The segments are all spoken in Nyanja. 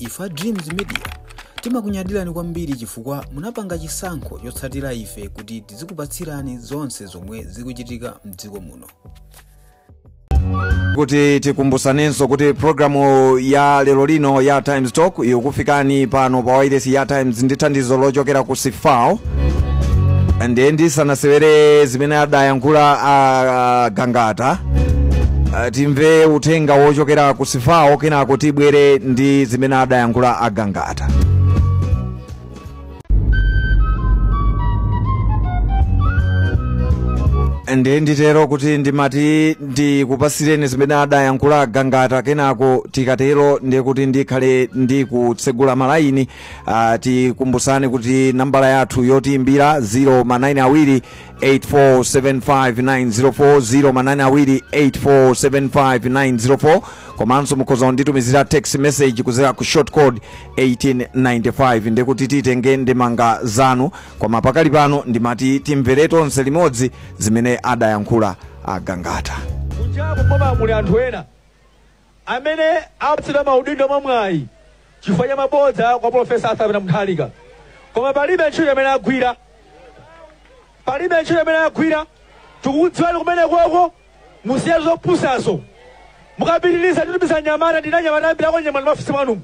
Ifa Dreams Media timakunyadirani kwambiri chifukwa munapanga chisankho chotsatira ife kuti tizikupatsirani zonse zomwe zikuchitika mdziko muno. Kuti tikumbusanenso kuti programu ya lero lino ya Times Talk ikufikani pano pa wireless ya Times ndi thandizo lochokera ku Sifao. Ndi sanasewere zimene adayankhula Gangata. Timve uthenga wochokera ku Sifao kenako tibwere ndi zimene adayankhula Gangata. Nditero kuti ndimati ndikupasireni zimene adayankhula Gangata kenako tikatero ndi kuti ndikhale ndikutsegula malaini. Tikumbusani kuti nambala yathu yotiimbira 092 8475904 092 komanso mukhoza kunditumizira text message kuzera ku short code 1895 ndikuti titenge ndemanga zanu. Koma pakali pano ndimati timvere tonse limodzi zimene adayankhula Gangata. Kujabu koma muli anthu ena amene apatsidwa maudindo mwamwayi chifukwa cha mabodza kwa Profesa Arthur Mutharika. Koma palibe ntchito imene agwira. Tikudziwani kumene kwako musiya zopusazo. Mukapitiriza titumiza nyamata ndinanyamata ambiri akonyamata mafisi mwanu.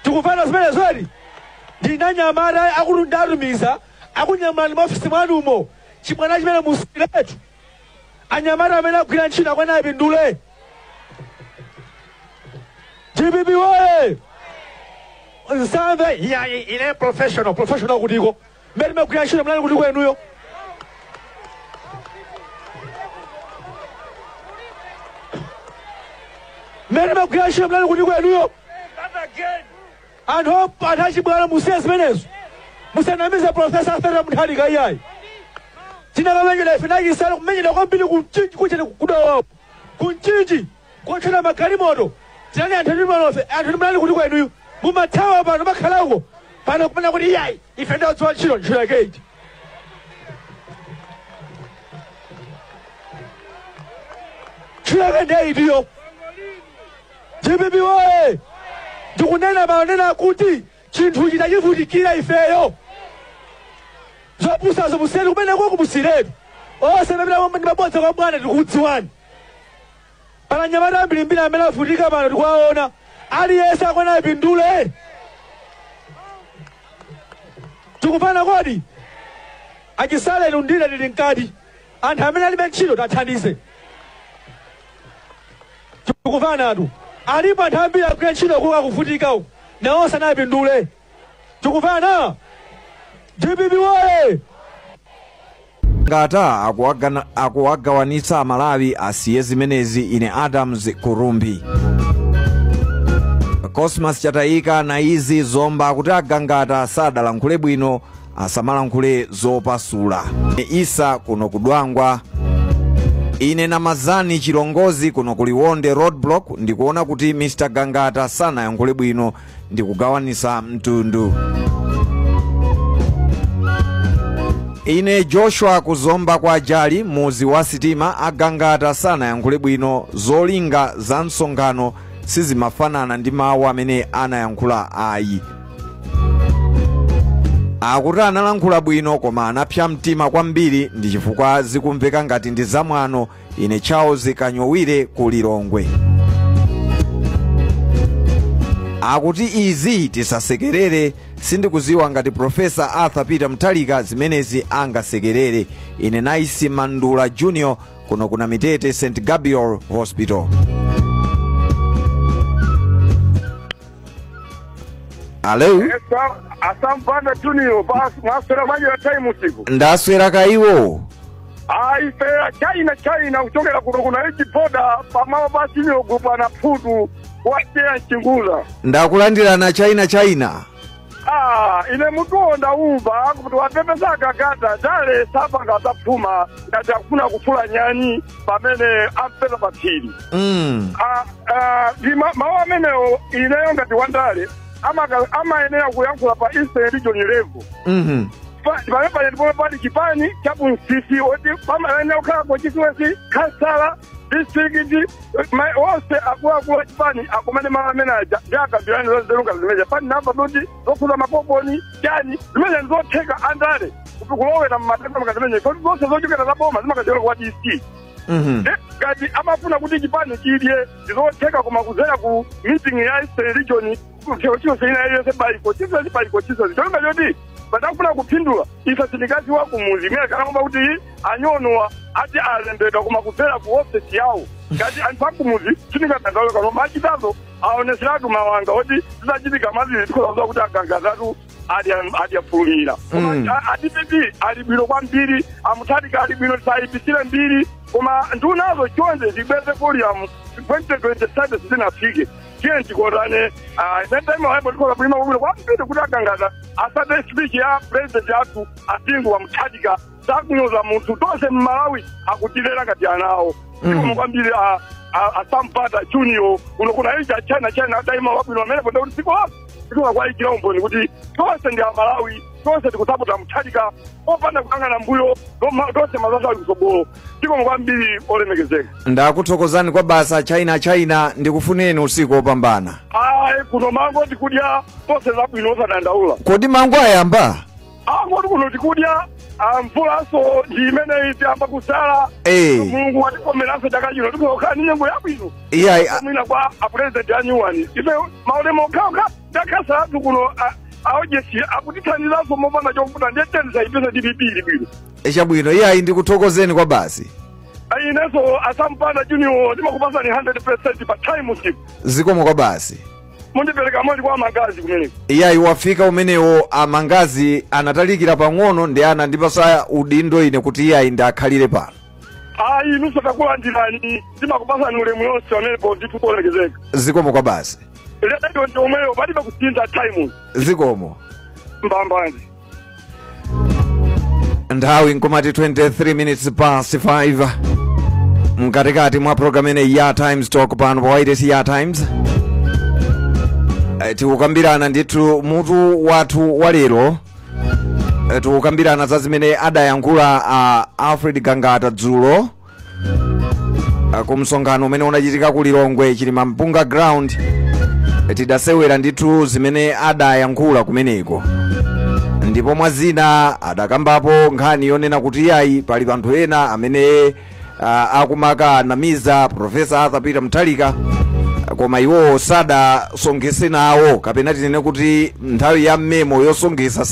Tikufana zimene zoti ndinanyamata akulundatumiza akunyamata mafisi mwanumo. Chimwana chimene musiletu anyamata amene agwira ntchito akwena apindule. GBB woye nsamve ine professional kutiko mmene magwira ntchito mlani kutiko enuyo. Mmene magwira ntchito mlani kutiko enuyo. Anthu achibwana musiye zimenezo. Musanamize Profesa Arthur Mutharika iyayi. Tinakamenyera ife nakisala kumenyera kwambiri kunchinji kuchene kudawapo. Kunchinji kuchena magalimoto. Tinani anthu mlani kutiko enuyo. Mumathawa pano makhalako pano kumene kuti iyayi ife ndadziwa ntchito yake. Ntchito yake ndiyo. GBB woye ndikunena manena kuti chinthu chitachivutikira ifeyo. Zopusazo musiyeni kumene kwako musiretu. Onse amene ndi mabodza kwa bwana tikudziwani. Pana nyamata ambirimbiri amene avutika pano tikuwaona. Aliyense akwena apindule. Tikupana kodi achisale lundile lili nkati anthu amene alibe ntchito tathandize. Tikupana atu alipo anthu ambiri agwira ntchito kuka kuvutika uku nawonse anapindule. Tikupana GBB woye. Gangata akuwagawanitsa Malawi asiye zimenezi. Ine Adams Kurumbi. Cosmas Chataika na izi zomba kuti Gangata sadalankhule bwino asamalankhule zopasula. Isa kuno kudwangwa. Ine na Mazani Chilongozi kuno kuliwonde roadblock ndikuona kuti Mr. Gangata sanayankhule bwino ndikugawanisa mtundu. Ine Joshua kuzomba kwa ajali muzi wa sitima Gangata sanayankhule bwino zolinga za msonkhano sizimafanana ndi mawu amene anayankhula ayi. Akuti analankhula bwino koma anapsa mtima kwambiri ndi chifukwa zikumveka ngati ndi zamwano. Ine Charles Kanyowire ku Lilongwe. Akuti izi tisasekerere sindikuziwa ngati Profesa Arthur Peter Mutharika zimenezi angasekerere. Ine Nice Mandula Junior kuno kuna Mitete St. Gabriel Hospital. Hello? Asampanda Junior basi mwaswera manje ya time usiku. Ndaswera kaiwo. Ife China kuchokera kuno kuna hiki poda pamawa basi niyo gupa na fudu watea chingula. Ndakulandira na China. Ine mutuonda umba kuti wapepesa Gangata dale sapa ngatapfuma ngati akufuna kufula nyani pamene ampeza paphiri. Mawu amenewo ineyo ngati wandale amayenera kuyankhula pa Eastern Region level. Pamene pali chipani cha Bunsisi oti pamayenera kukhala kwa chisiwesi kansala district wose akuwa chipani akomane mamenaja jaka bilani zozeruka zimeja pani namba doti zokuza makoboni yani zimeja nzoteka andale kukulowera mumatenda makazimenye kodi zose zochokera zaboma zimakachera kwa DC kati amafuna kuti chipani chidye zizoteka kumakuzera ku meeting ya Eastern Region chiso seina yese baiko chiso chonga jodi badakufuna kupindula ifasitikazi wa kumuzi mwe kana kwamba kuti anyonwa ati alembedwa kumakuzera ku office yawo kati anipakumuzi chinikatagawe kana machitazo aonesiratu mawanga oti zizachitika mazili tikoza kuti akangazatu adiyafulumira adipipi alibwino kwambiri amuthatika alibwino tisayipitsire mbiri koma ndunazo chonde zibweze podium 2027 zinafike tiye tikotane time waibo tikoza kulima kubwino kwambiri kuti akangaza asate speech ya president yathu atingu wamuthatika sakunyoza munthu tonse mmalawi akutilera ngati anawo ndikomo kwambiri asampata junior unokuna icha china daima wabwino amene ponda kuti siko tikuwa kwa ikira umboni kuti tonse ndi amalawi tonse tikusaputa muthatika opanda kukangana mbuyo tonse mazasa ali kusobolo ndikomo kwambiri olemekezeka. Ndakuthokozani kwa basa china ndikufuneni usiku opambana. Kuno mango tikudya tonse zabwino osadandaula. Kodi mango ayamba? Kodi kuno tikudya mvulaso ndimene itiyamba kusala Mungu watikomeraso chakachino tikokhala ninyengo yabwino mwina kwa apresident anyuwani ife maulemo okhaokha ndakhasalatu kuno aojesi akutithandizaso mopanda chokuputa ndiyetendisa ipesa ndipipili bwino chabwino iyayi ndikuthokozeni kwa basi ineso asampata junior ndimakupasani 100% pa time usiku zikomo kwa basi mundipereka mwezi kwa mangazi kumeneko iyayi wafika umenewo amangazi anatalikira pang'ono ndi ana ndipasa udindo ine kuti iyayi ndakhalire pano inuso takulandirani ndimakupasani ulemu yonse wamenepo nditukolekezeka zikomo kwa basi ledo ndi omweyo palibe kusinta time zikomo mbambandi nthawi nkomati 23 minutes past 5 mkatikati mwa program ine ya Times Talk pano pa Wailesi ya Times tikukambirana ndithu mutu wathu walero tikukambirana za zimene adayankhula Alfred Gangata dzulo ku msonkhano umene unachitika ku Lilongwe Chilima Mpunga Ground tidasewera ndithu zimene adayankhula kumeneko ndipo mwazina adakambapo nkhani yonena kuti yayi pali anthu ena amene akumaka namiza Professor Arthur Peter Mutharika koma iwo sadasongese nawo kapena tinene kuti nthawi ya mmemo yosongesa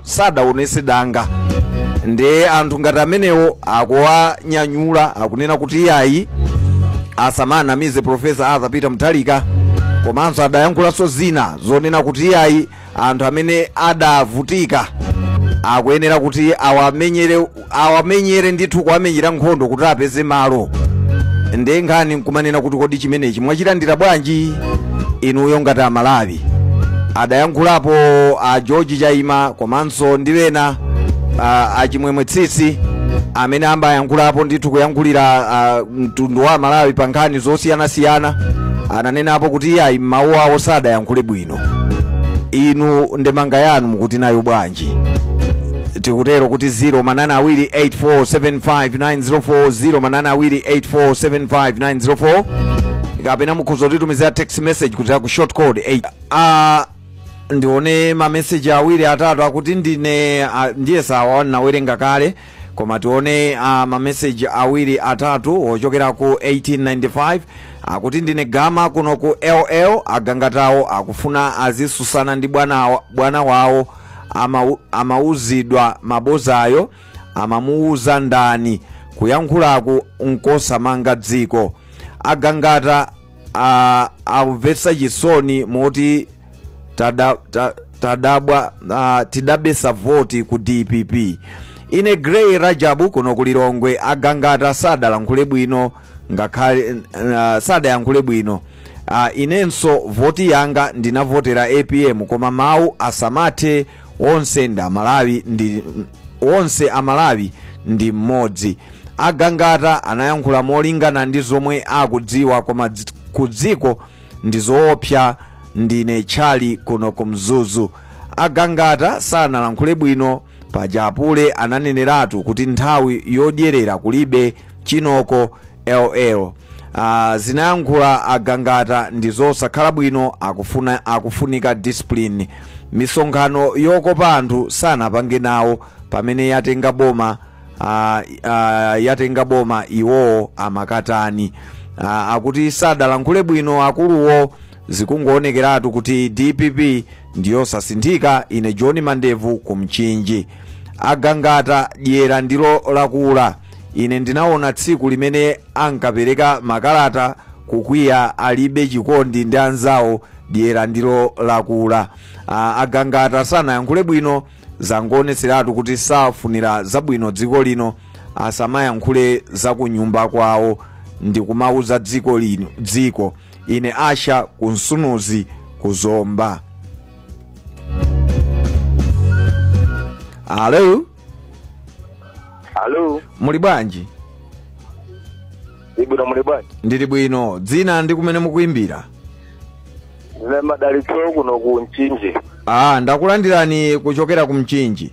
sadaonese danga ndi anthu ngati amenewo akuwanyanyula akunena kuti yayi asamanamize Professor Arthur Peter Mutharika komanso adayankhulanso zina zonena kuti yayi anthu amene adavutika akuyenera kuti awamenyere ndithu kuwamenyera nkhondo kuti apeze malo ndi nkhani nkumanena kuti kodi chimenechi mwachilandira bwanji inuyo ngati Amalawi adayankhulapo George Chaima komanso ndiwena Chimwemwe Tsitsi amene ambayankhulapo ndithu kuyankhulira mtundu wa Malawi pa nkhani zosiyanasiyana ananenapo kuti yayi mawu awo sadayankhule bwino inu ndemanga yanu mukuti nayo bwanji tikutero kuti 0manana284759040 0manana284759040 kapena mukhoza kutitumizira text message kuti ku short code 8 ndione ma message awiri atatu akuti ndine ndiye sawa nawerenga kale koma tione ma message awiri atatu ochokera ku 1895 akuti ndine Gama kuno ku LL agangatawo akufuna azisusana ndi bwana wawo amauzidwa mabozayo amamuuza ndani kuyankhulaku nkosamanga dziko agangata amvetsa chisoni moti tidabesa voti ku DPP ine Gray Rajabu kuno ku Lilongwe agangata sadayankhule bwino ngakhale sadayankhule bwino inenso voti yanga ndinavotera APM koma mawu asamathe onse Amalawi ndi mmodzi agangata anayankhula molingana ndi zomwe akudziwa koma ku dziko ndi zoopsa ndine Chali kuno ku Mzuzu agangata sanalankhule bwino pajapule ananeneratu kuti nthawi yodyerera kulibe chinoko LL zinayankhula agangata ndi zosakhala bwino, akufunika discipline. Misonkhano yokopa anthu sanapange nawo pamene yatenga boma iwo amakatani. Akuti sadalankhule bwino akuluwo, zikungonekeratu kuti DPP ndiyo sasinthika. Ine John Mandevu kumchinji. Agangata dyera ndilo lakula. Ine ndinaona tsiku limene ankapereka makalata kukwiya alibe chikondi ndi anzawo, dyera ndilo lakula. Agangata sanayankhule bwino, zangoneseratu kuti safunira zabwino dziko lino, asamayankhule za kunyumba kwawo ndi kumauza dziko. Ine Asha kunsunuzi kuzomba. Hello. Hello. Muli bwanji? Ibwino muli bwanji? Ndili bwino. Dzina ndi kumene mukuimbira? Ndine Madalitso kuno ku Mchinji. Ndakulandirani kuchokera ku Mchinji.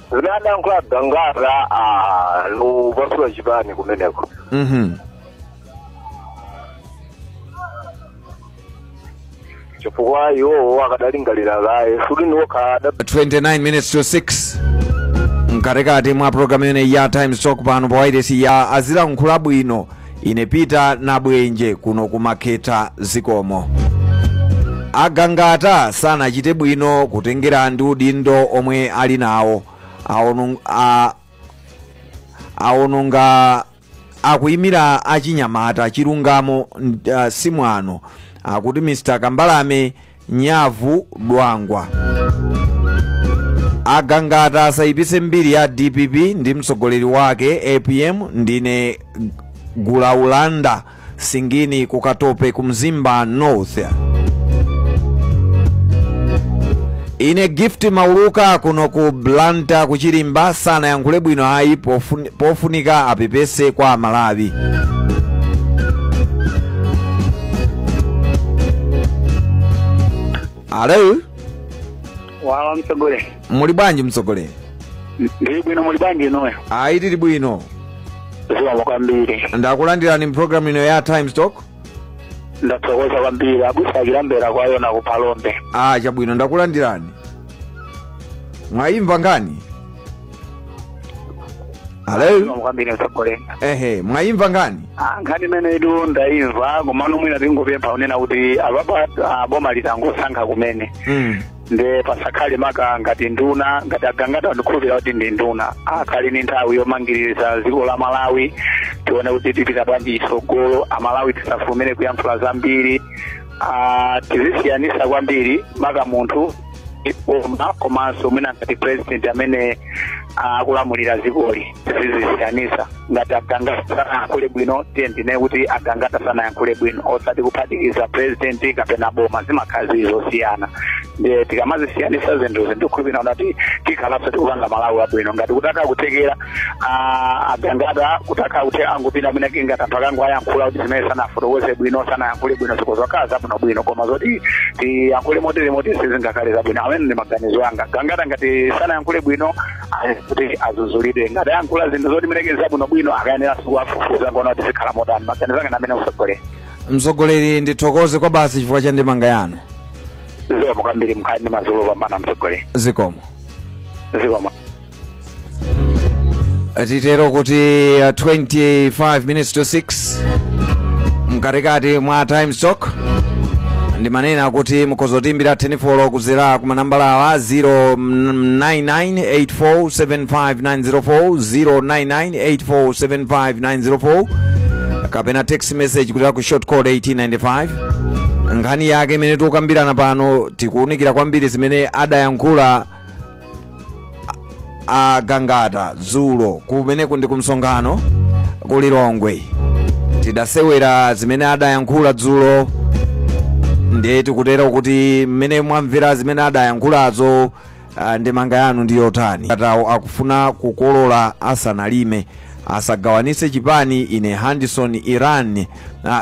Zinayankhula agangata lupasula chipani kumeneko. Chifukwa iwo akadalingalira kaye suli niwokada 29 minutes to 6 mkatikati mwa programu yene ya Times Talk pano pa wairesi ya azilankhula bwino. Ine Peter Nabwenje kuno kumaketa zikomo. Agangata sanachite bwino kutengera ndi udindo omwe ali nawo. Aononga akuyimira achinyamata chilungamo simwano. Akuti Mr. Kambalame Nyavu Dwangwa. Agangata asayipise mbiri ya DPP ndi mtsogoleri wake APM. Ndine Gulaulanda Singini kukatope kumzimba North. Ine Gift Mauluka kuno ku Blanta kuchilimba sanayankhule bwino ayi pofunika apepese kwa Malawi. Hello. Wala msogole. Muli bwanji msogole? Ndili bwino muli bwanji nowe? Tili bwino. Ziwa kwambiri. Ndakulandirani program ino ya Times Talk. Ndathokoza kwambiri akusakira mbera kwayo na kupalombe. Chabwino ndakulandirani. Mwaimva ngani? Hello. Kwambiri msogole. Mwaimva ngani? Ngani mene idu ndaimva kumano mwina tingopempha unena kuti ababa boma litangosankha kumene. Nde pasakali maka ngati nduna ngati agangata ndikhulupira kuti ndi nduna akhali ni nthawi yomangiriza dziko la Malawi tione kuti tipita bwanji isogolo Amalawi tisafumene kuyankhula zambiri tizisiyanisa kwambiri maka munthu komanso mwina ngati president amene akulamulira dzikoli tizisiyanisa ngati agangata sanayankhule bwino tiyendine kuti agangata sanayankhule bwino osati kuphatikiza president kapena boma zimakhazi zosiyana. Nde tikamazisiyanisa zinthu ndikhulupira kuti tikhalapso tikupanga Malawi abwino ngati kutaka kuthekera agangata kutaka kuti angupita amene kingati anthu akangu ayankhula kuti zimene sanafotokoze bwino sanayankhule bwino zikozwakhala zabwino koma zoti tiyankhule moti sizingakhale zabwino. Amene ndi maganizo anga. Gangata ngati sanayankhule bwino kuti azuzulidwe ngati ayankhula zinthu zoti meneke zabwino akayenera kuwafufuza kuona kuti zikhala modani. Maganizo anga amene mtsogoleri ndithokoze kwa basi chifukwa cha ndemanga yanu. Zikomo kwambiri mkhani ndi mazulu pambana mtsogoleri. Zikomo. Titero kuti 25 minutes to 6 mkatikati mwa Times Talk. Ndi manena kuti mukozotimbira 10 kuzera kuma nambala awa 0998475904 0998475904 kapena text message kuti ku short code 1895. Nkhani yake imene tukambirana pano tikuunikira kwambiri zimene adayankhula agangata dzulo kumeneku ndi kumsonkhano kulilongwe. Tidasewera zimene adayankhula dzulo ndiye tikutera kuti mmene mwamvera zimene adayankhulazo ndemanga yanu ndi yotani. Atawo akufuna kukolola asanalime asagawanise chipani. Ine Henderson Iran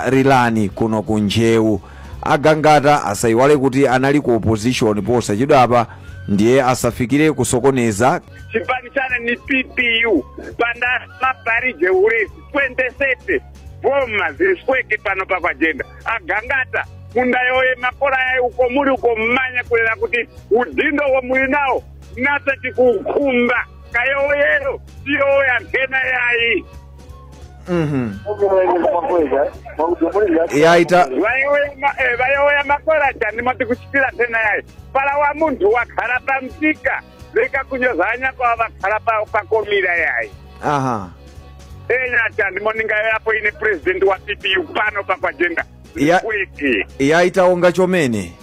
Rilani kuno kunjewu. Agangata asayiwale kuti anali ku opposition posachedwa apa ndiye asafikire kusokoneza. Chipani chane ni PPU panda maparije urezi 27 boma zisweke pano pa agenda agangata kundayoye makora yayi uko muri uko mmanya kulera kuti udindo wa muri nawo nasati kukhumba kayoyero siyo ya ngena yayi. Yaita vayoya makora chani mati kuchitira tena yayi pala wa muntu wakhala pamsika leka kunyozanya kwa vakhala pakomira yayi. aha Chani moninga yapo ine president wa PPU pano pa agenda yaita onga chomene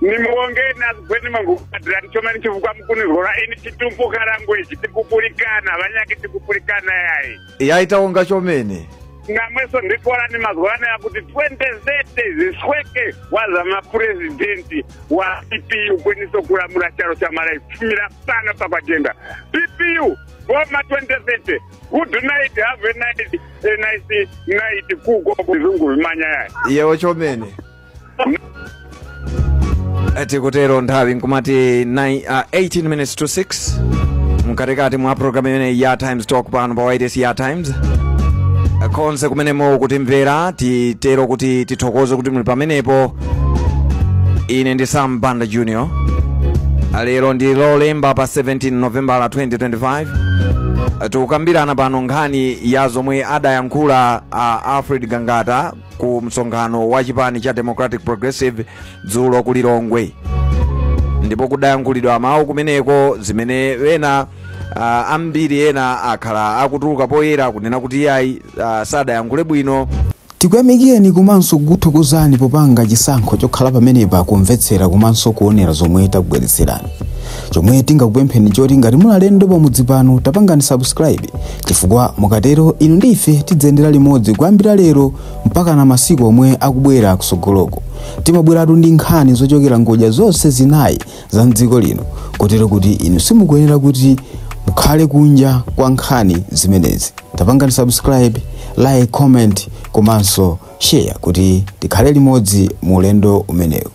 nimuonge nazweni mangu adra chomene chivukwa mkunizora ini chitumbuka language tikupulikana vanyake tikupulikana yayi yaita onga chomene ngamweso ndikora ni mazwana yakuti 27 zisweke waza mapresidenti wa PPU kweniso kulamula charo cha mara fumira pana pa agenda PPU Goma 2020 good night have a nice night kuko kuzungu vimanya yayi yewo chomene tikutero nthawi nkumati 18 minutes to 6 mkatikati mwa program imene ya Times Talk pano pa Wireless ya Times konse kumenemo kutimvera titero kuti tithokoze kuti muli pamenepo. Ine ndi Sam Banda Junior. Lero ndi lolemba pa 17 November 2025 tukambirana pano nkhani ya zomwe adayankhula Alfred Gangata ku msonkhano wa chipani cha Democratic Progressive dzulo ku Lilongwe, ndipo kudayankhulidwa mawu kumeneko zimene wena ambiri ena akhala akutuluka poyera kunena kuti yayi sadayankhule bwino. tikuyamikeni komanso kuthokozani popanga chisankho chokhala pamenepa kumvetsera komanso kuonera zomwe takubweretserani. chomwe tingakupempheni choti ngati mulalendo pamudzi pano tapangani subscribe, chifukwa mukatero inu ndi ife tidzendera limodzi kuyambira lero mpaka na masiku omwe akubwera kusogoloko. timabweratu ndi nkhani zochokera ngodya zonse zinayi za mdziko lino, kotero kuti inu simukuyenera kuti mukhale kunja kwa nkhani zimenezi. tapangani subscribe, like, comment komanso share kuti tikhale limodzi mu ulendo umenewu.